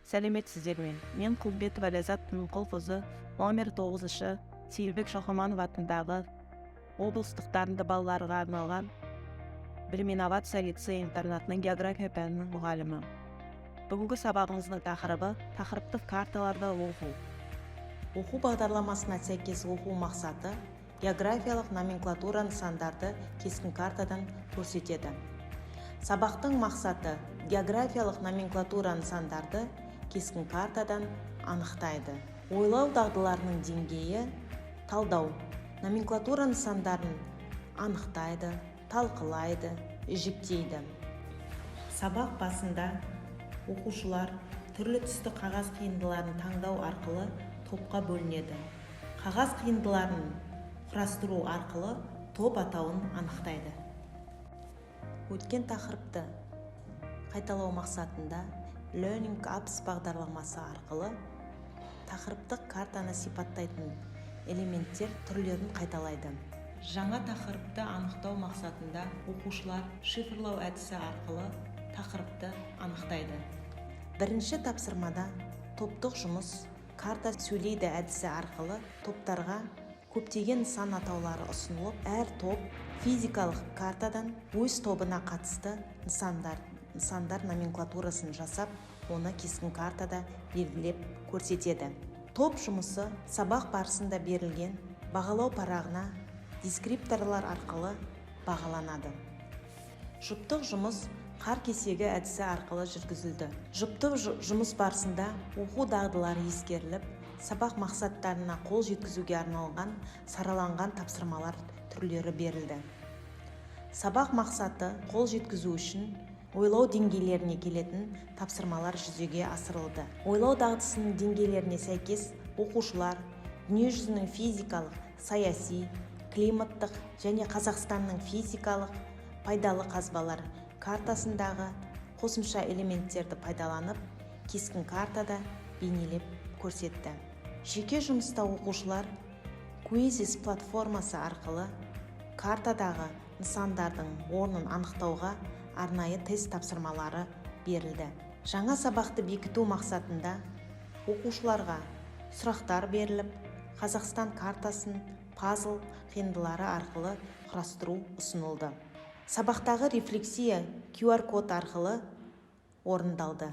Сәлеметсіздер мен Құлбетова Ләззат Құлқызы, номер 9-шы Сейілбек Шахаманов атындағы облыстық дарынды балаларға арналған білім инновация лицей-интернатының география пәнінің мұғалімі. Бүгінгі сабағымыздың тақырыптық карталарды оқу. Оқу бағдарламасына сәйкес оқу мақсаты географиялық номенклатура нысандарды кескін картадан көрсетеді. Сабақтың мақсаты географиялық номенклатура нысандарды кескін картадан анықтайды. Ойлау дағдыларының деңгейі талдау. Номенклатура нысандарын анықтайды, талқылайды, жіктейді. Сабақ басында оқушылар түрлі түсті қағаз қиындыларын таңдау арқылы топқа бөлінеді. Қағаз қиындыларын құрастыру арқылы топ атауын анықтайды. Өткен тақырыпты қайталау мақсатында Learning Apps бағдарламасы арқылы тақырыптық картаны сипаттайтын элементтер түрлерін қайталайды. Жаңа тақырыпты анықтау мақсатында оқушылар шифрлау әдісі арқылы тақырыпты анықтайды. Бірінші тапсырмада топтық жұмыс карта сөйлейді әдісі арқылы топтарға көптеген нысан атаулары ұсынылып, әр топ физикалық картадан өз тобына қатысты нысандар номенклатурасын жасап, оны кескін картада белгілеп көрсетеді. Топ жұмысы сабақ барысында берілген бағалау парағына дескрипторлар арқылы бағаланады. Жұптық жұмыс қар кесегі әдісі арқылы жүргізілді. Жұптық жұмыс барысында оқу дағдылары ескеріліп, сабақ мақсаттарына қол жеткізуге арналған сараланған тапсырмалар түрлері берілді. Сабақ мақсаты қол жеткізу үшін ойлау деңгейлеріне келетін тапсырмалар жүзеге асырылды. Ойлау дағдысының деңгейлеріне сәйкес оқушылар дүниежүзінің физикалық, саяси, климаттық және Қазақстанның физикалық пайдалы қазбалар картасындағы қосымша элементтерді пайдаланып, кескін картада бейнелеп көрсетті. Жеке жұмыста оқушылар Quizzes платформасы арқылы картадағы нысандардың орнын анықтауға арнайы тест тапсырмалары берілді. Жаңа сабақты бекіту мақсатында оқушыларға сұрақтар беріліп, Қазақстан картасын пазл қиындылары арқылы құрастыру ұсынылды. Сабақтағы рефлексия QR-код арқылы орындалды.